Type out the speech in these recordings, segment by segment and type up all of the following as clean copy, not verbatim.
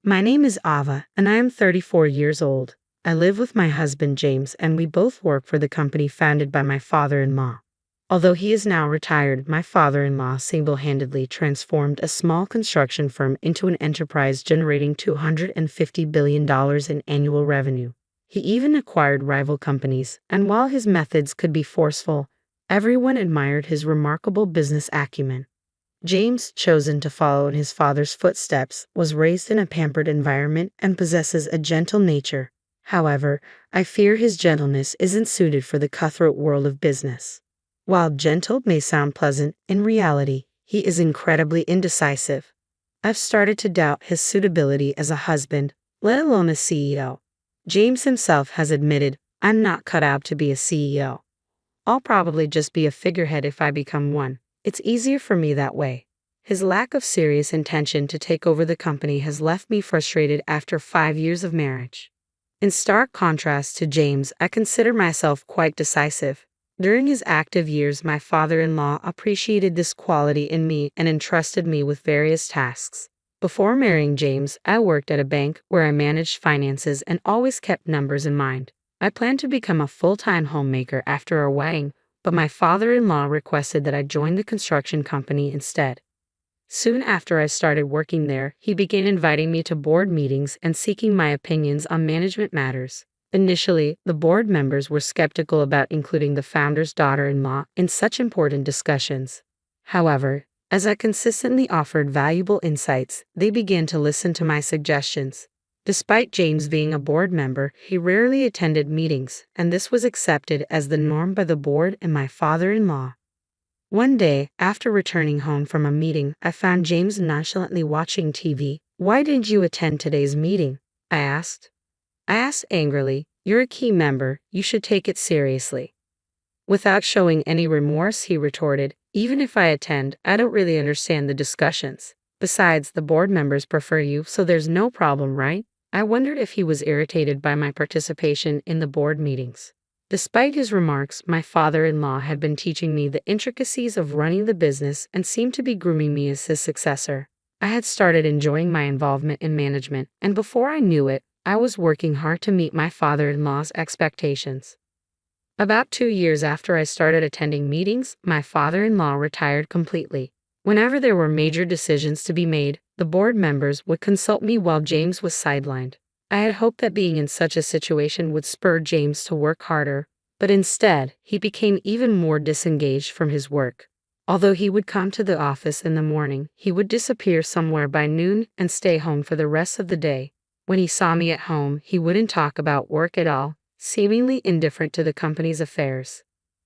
My name is Ava, and I am 34 years old. I live with my husband James, and we both work for the company founded by my father-in-law. Although he is now retired, my father-in-law single-handedly transformed a small construction firm into an enterprise generating $250 billion in annual revenue. He even acquired rival companies, and while his methods could be forceful, everyone admired his remarkable business acumen. James, chosen to follow in his father's footsteps, was raised in a pampered environment and possesses a gentle nature. However, I fear his gentleness isn't suited for the cutthroat world of business. While gentle may sound pleasant, in reality, he is incredibly indecisive. I've started to doubt his suitability as a husband, let alone a CEO. James himself has admitted, "I'm not cut out to be a CEO. I'll probably just be a figurehead if I become one. It's easier for me that way." His lack of serious intention to take over the company has left me frustrated after 5 years of marriage. In stark contrast to James, I consider myself quite decisive. During his active years, my father-in-law appreciated this quality in me and entrusted me with various tasks. Before marrying James, I worked at a bank where I managed finances and always kept numbers in mind. I planned to become a full-time homemaker after our wedding, but my father-in-law requested that I join the construction company instead. Soon after I started working there, he began inviting me to board meetings and seeking my opinions on management matters. Initially, the board members were skeptical about including the founder's daughter-in-law in such important discussions. However, as I consistently offered valuable insights, they began to listen to my suggestions. Despite James being a board member, he rarely attended meetings, and this was accepted as the norm by the board and my father-in-law. One day, after returning home from a meeting, I found James nonchalantly watching TV. "Why didn't you attend today's meeting?" I asked. I asked angrily, "You're a key member, you should take it seriously." Without showing any remorse, he retorted, "Even if I attend, I don't really understand the discussions. Besides, the board members prefer you, so there's no problem, right?" I wondered if he was irritated by my participation in the board meetings. Despite his remarks, my father-in-law had been teaching me the intricacies of running the business and seemed to be grooming me as his successor. I had started enjoying my involvement in management, and before I knew it, I was working hard to meet my father-in-law's expectations. About 2 years after I started attending meetings, my father-in-law retired completely. Whenever there were major decisions to be made, the board members would consult me while James was sidelined. I had hoped that being in such a situation would spur James to work harder, but instead, he became even more disengaged from his work. Although he would come to the office in the morning, he would disappear somewhere by noon and stay home for the rest of the day. When he saw me at home, he wouldn't talk about work at all, seemingly indifferent to the company's affairs.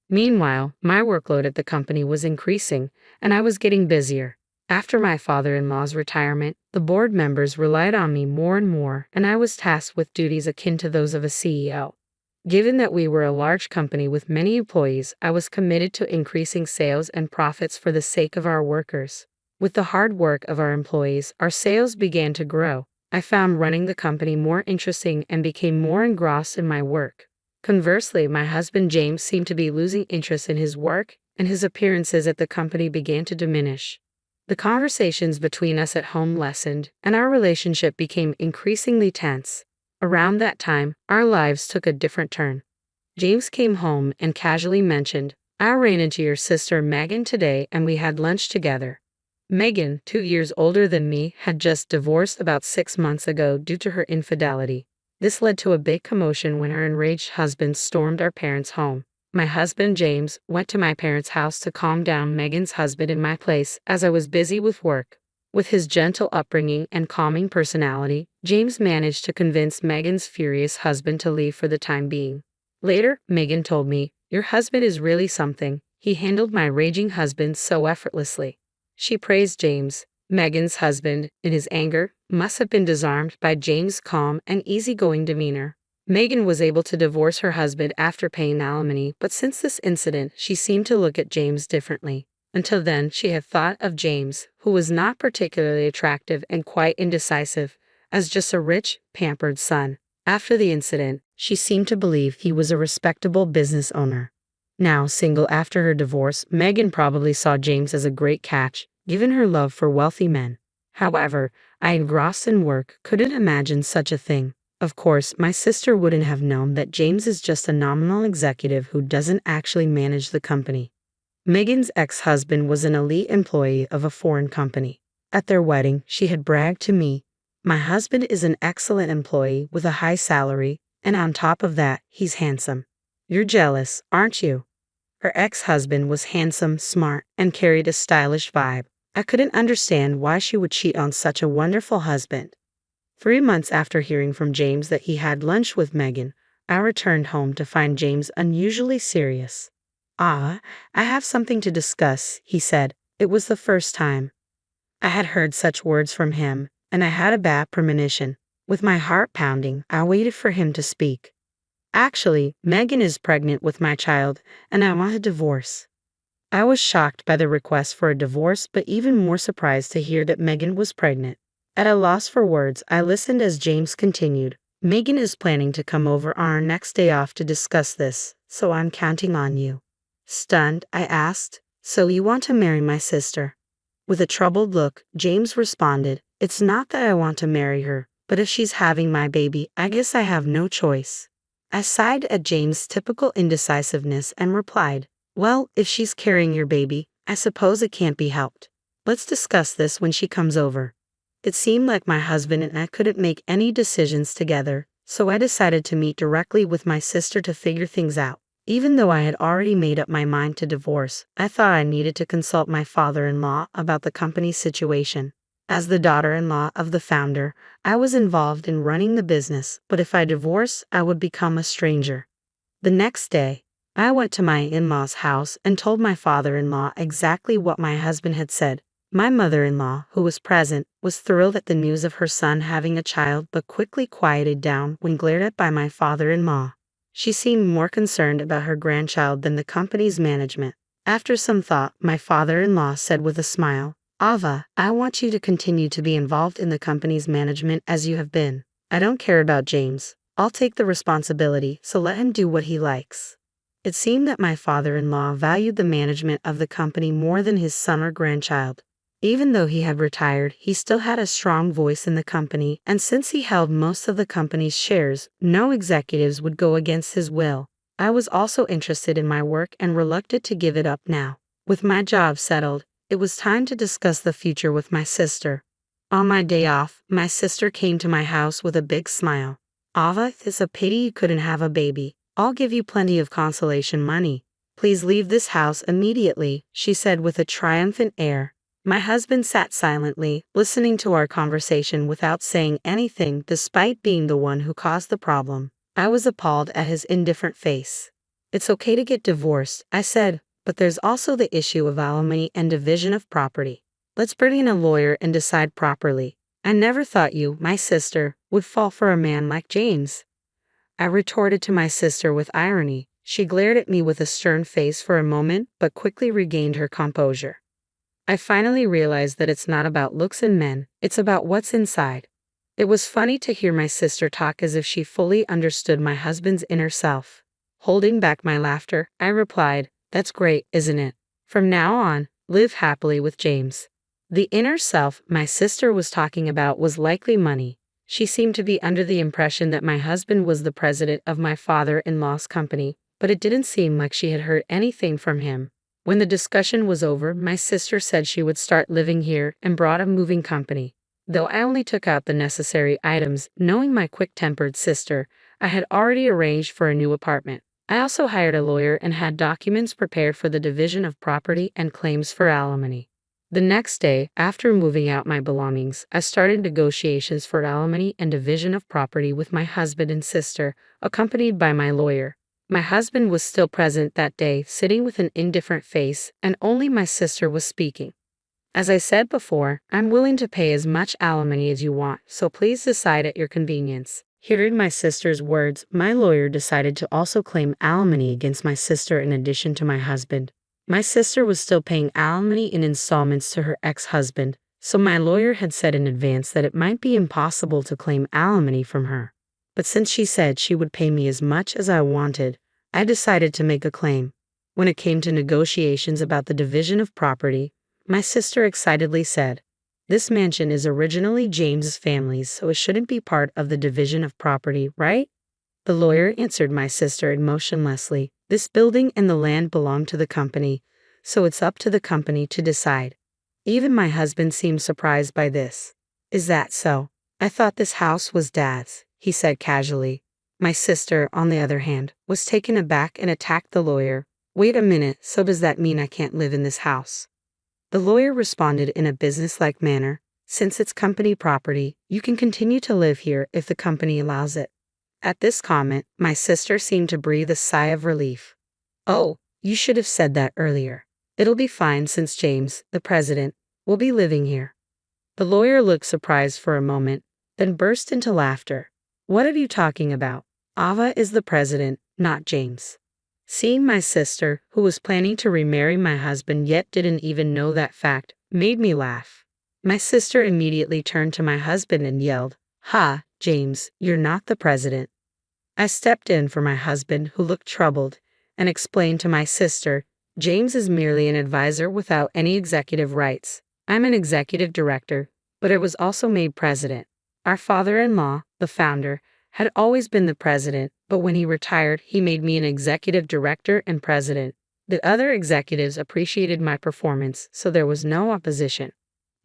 Meanwhile, my workload at the company was increasing, and I was getting busier. After my father-in-law's retirement, the board members relied on me more and more, and I was tasked with duties akin to those of a CEO. Given that we were a large company with many employees, I was committed to increasing sales and profits for the sake of our workers. With the hard work of our employees, our sales began to grow. I found running the company more interesting and became more engrossed in my work. Conversely, my husband James seemed to be losing interest in his work, and his appearances at the company began to diminish. The conversations between us at home lessened, and our relationship became increasingly tense. Around that time, our lives took a different turn. James came home and casually mentioned, "I ran into your sister Megan today and we had lunch together." Megan, 2 years older than me, had just divorced about 6 months ago due to her infidelity. This led to a big commotion when her enraged husband stormed our parents' home. My husband James went to my parents' house to calm down Megan's husband in my place as I was busy with work. With his gentle upbringing and calming personality, James managed to convince Megan's furious husband to leave for the time being. Later, Megan told me, "Your husband is really something. He handled my raging husband so effortlessly." She praised James. Megan's husband, in his anger, must have been disarmed by James' calm and easygoing demeanor. Megan was able to divorce her husband after paying alimony, but since this incident, she seemed to look at James differently. Until then, she had thought of James, who was not particularly attractive and quite indecisive, as just a rich, pampered son. After the incident, she seemed to believe he was a respectable business owner. Now single after her divorce, Megan probably saw James as a great catch, given her love for wealthy men. However, I, engrossed in work, couldn't imagine such a thing. Of course, my sister wouldn't have known that James is just a nominal executive who doesn't actually manage the company. Megan's ex-husband was an elite employee of a foreign company. At their wedding, she had bragged to me, "My husband is an excellent employee with a high salary, and on top of that, he's handsome. You're jealous, aren't you?" Her ex-husband was handsome, smart, and carried a stylish vibe. I couldn't understand why she would cheat on such a wonderful husband. 3 months after hearing from James that he had lunch with Megan, I returned home to find James unusually serious. "Ah, I have something to discuss," he said. It was the first time I had heard such words from him, and I had a bad premonition. With my heart pounding, I waited for him to speak. "Actually, Megan is pregnant with my child, and I want a divorce." I was shocked by the request for a divorce, but even more surprised to hear that Megan was pregnant. At a loss for words, I listened as James continued. "Megan is planning to come over on our next day off to discuss this, so I'm counting on you." Stunned, I asked, "So you want to marry my sister?" With a troubled look, James responded, "It's not that I want to marry her, but if she's having my baby, I guess I have no choice." I sighed at James' typical indecisiveness and replied, "Well, if she's carrying your baby, I suppose it can't be helped. Let's discuss this when she comes over." It seemed like my husband and I couldn't make any decisions together, so I decided to meet directly with my sister to figure things out. Even though I had already made up my mind to divorce, I thought I needed to consult my father-in-law about the company's situation. As the daughter-in-law of the founder, I was involved in running the business, but if I divorced, I would become a stranger. The next day, I went to my in-laws' house and told my father-in-law exactly what my husband had said. My mother-in-law, who was present, was thrilled at the news of her son having a child but quickly quieted down when glared at by my father-in-law. She seemed more concerned about her grandchild than the company's management. After some thought, my father-in-law said with a smile, "Ava, I want you to continue to be involved in the company's management as you have been. I don't care about James. I'll take the responsibility, so let him do what he likes." It seemed that my father-in-law valued the management of the company more than his son or grandchild. Even though he had retired, he still had a strong voice in the company, and since he held most of the company's shares, no executives would go against his will. I was also interested in my work and reluctant to give it up now. With my job settled, it was time to discuss the future with my sister. On my day off, my sister came to my house with a big smile. "Ava, it's a pity you couldn't have a baby. I'll give you plenty of consolation money. Please leave this house immediately," she said with a triumphant air. My husband sat silently, listening to our conversation without saying anything despite being the one who caused the problem. I was appalled at his indifferent face. "It's okay to get divorced," I said, "but there's also the issue of alimony and division of property. Let's bring in a lawyer and decide properly." "I never thought you, my sister, would fall for a man like James," I retorted to my sister with irony. She glared at me with a stern face for a moment, but quickly regained her composure. I finally realized that it's not about looks in men, it's about what's inside. It was funny to hear my sister talk as if she fully understood my husband's inner self. Holding back my laughter, I replied, "That's great, isn't it? From now on, live happily with James." The inner self my sister was talking about was likely money. She seemed to be under the impression that my husband was the president of my father-in-law's company, but it didn't seem like she had heard anything from him. When the discussion was over, my sister said she would start living here and brought a moving company. Though I only took out the necessary items, knowing my quick-tempered sister, I had already arranged for a new apartment. I also hired a lawyer and had documents prepared for the division of property and claims for alimony. The next day, after moving out my belongings, I started negotiations for alimony and division of property with my husband and sister, accompanied by my lawyer. My husband was still present that day, sitting with an indifferent face, and only my sister was speaking. "As I said before, I'm willing to pay as much alimony as you want, so please decide at your convenience." Hearing my sister's words, my lawyer decided to also claim alimony against my sister in addition to my husband. My sister was still paying alimony in installments to her ex-husband, so my lawyer had said in advance that it might be impossible to claim alimony from her. But since she said she would pay me as much as I wanted, I decided to make a claim. When it came to negotiations about the division of property, my sister excitedly said, This mansion is originally James's family's, so it shouldn't be part of the division of property, right? The lawyer answered my sister emotionlessly. This building and the land belong to the company, so it's up to the company to decide. Even my husband seemed surprised by this. Is that so? I thought this house was Dad's, he said casually. My sister, on the other hand, was taken aback and attacked the lawyer. Wait a minute, so does that mean I can't live in this house? The lawyer responded in a businesslike manner. Since it's company property, you can continue to live here if the company allows it. At this comment, my sister seemed to breathe a sigh of relief. Oh, you should have said that earlier. It'll be fine since James, the president, will be living here. The lawyer looked surprised for a moment, then burst into laughter. What are you talking about? Ava is the president, not James. Seeing my sister, who was planning to remarry my husband yet didn't even know that fact, made me laugh. My sister immediately turned to my husband and yelled, "Ha, James, you're not the president." I stepped in for my husband, who looked troubled, and explained to my sister, James is merely an advisor without any executive rights. I'm an executive director, but I was also made president. Our father-in-law, the founder, had always been the president, but when he retired, he made me an executive director and president. The other executives appreciated my performance, so there was no opposition.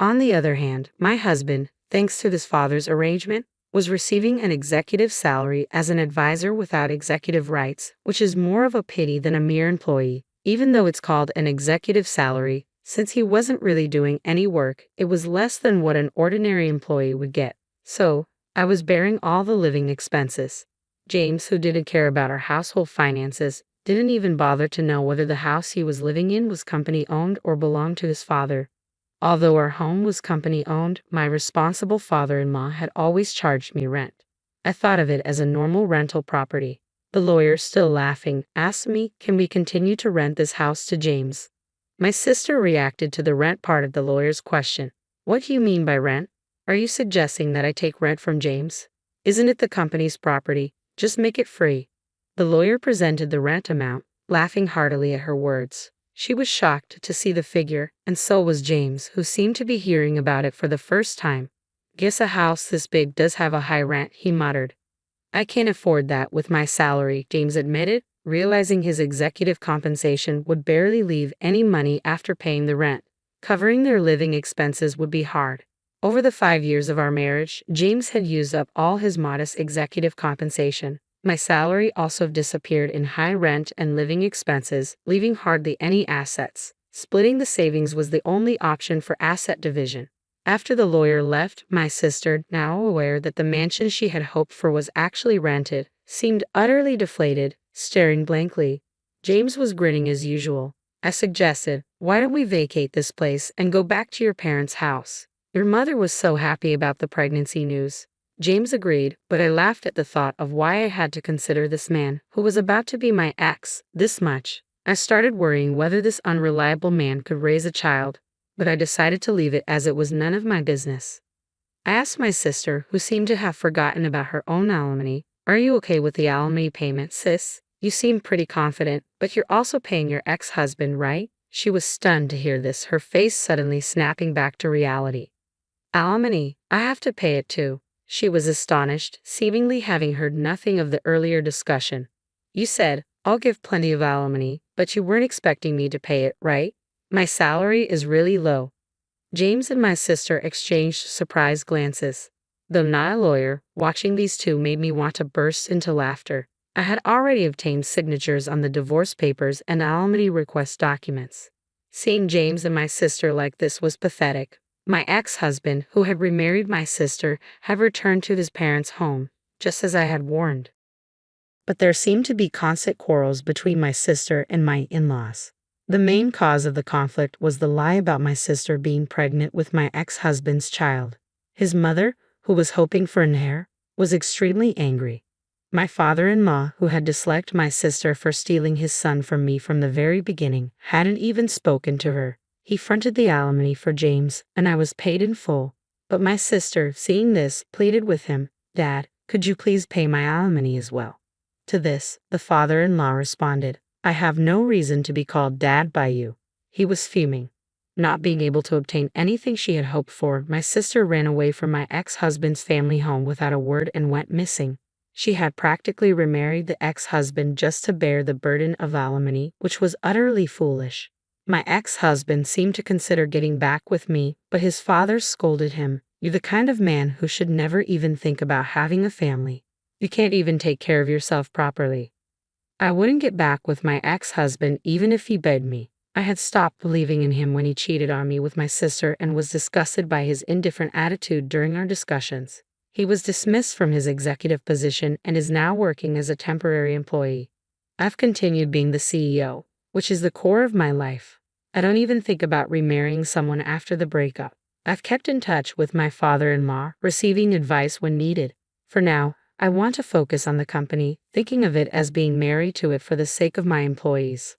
On the other hand, my husband, thanks to his father's arrangement, was receiving an executive salary as an advisor without executive rights, which is more of a pity than a mere employee. Even though it's called an executive salary, since he wasn't really doing any work, it was less than what an ordinary employee would get. So, I was bearing all the living expenses. James, who didn't care about our household finances, didn't even bother to know whether the house he was living in was company-owned or belonged to his father. Although our home was company-owned, my responsible father-in-law had always charged me rent. I thought of it as a normal rental property. The lawyer, still laughing, asked me, can we continue to rent this house to James? My sister reacted to the rent part of the lawyer's question. What do you mean by rent? Are you suggesting that I take rent from James? Isn't it the company's property? Just make it free. The lawyer presented the rent amount, laughing heartily at her words. She was shocked to see the figure, and so was James, who seemed to be hearing about it for the first time. Guess a house this big does have a high rent, he muttered. I can't afford that with my salary, James admitted, realizing his executive compensation would barely leave any money after paying the rent. Covering their living expenses would be hard. Over the 5 years of our marriage, James had used up all his modest executive compensation. My salary also disappeared in high rent and living expenses, leaving hardly any assets. Splitting the savings was the only option for asset division. After the lawyer left, my sister, now aware that the mansion she had hoped for was actually rented, seemed utterly deflated, staring blankly. James was grinning as usual. I suggested, why don't we vacate this place and go back to your parents' house? Your mother was so happy about the pregnancy news. James agreed, but I laughed at the thought of why I had to consider this man, who was about to be my ex, this much. I started worrying whether this unreliable man could raise a child, but I decided to leave it as it was none of my business. I asked my sister, who seemed to have forgotten about her own alimony, are you okay with the alimony payment, sis? You seem pretty confident, but you're also paying your ex-husband, right? She was stunned to hear this, her face suddenly snapping back to reality. Alimony, I have to pay it too. She was astonished, seemingly having heard nothing of the earlier discussion. You said, I'll give plenty of alimony, but you weren't expecting me to pay it, right? My salary is really low. James and my sister exchanged surprised glances. Though not a lawyer, watching these two made me want to burst into laughter. I had already obtained signatures on the divorce papers and alimony request documents. Seeing James and my sister like this was pathetic. My ex-husband, who had remarried my sister, had returned to his parents' home, just as I had warned. But there seemed to be constant quarrels between my sister and my in-laws. The main cause of the conflict was the lie about my sister being pregnant with my ex-husband's child. His mother, who was hoping for an heir, was extremely angry. My father-in-law, who had disliked my sister for stealing his son from me from the very beginning, hadn't even spoken to her. He fronted the alimony for James, and I was paid in full. But my sister, seeing this, pleaded with him, Dad, could you please pay my alimony as well? To this, the father-in-law responded, I have no reason to be called Dad by you. He was fuming. Not being able to obtain anything she had hoped for, my sister ran away from my ex-husband's family home without a word and went missing. She had practically remarried the ex-husband just to bear the burden of alimony, which was utterly foolish. My ex-husband seemed to consider getting back with me, but his father scolded him. "You're the kind of man who should never even think about having a family. You can't even take care of yourself properly." I wouldn't get back with my ex-husband even if he begged me. I had stopped believing in him when he cheated on me with my sister and was disgusted by his indifferent attitude during our discussions. He was dismissed from his executive position and is now working as a temporary employee. I've continued being the CEO, which is the core of my life. I don't even think about remarrying someone after the breakup. I've kept in touch with my father-in-law, receiving advice when needed. For now, I want to focus on the company, thinking of it as being married to it for the sake of my employees.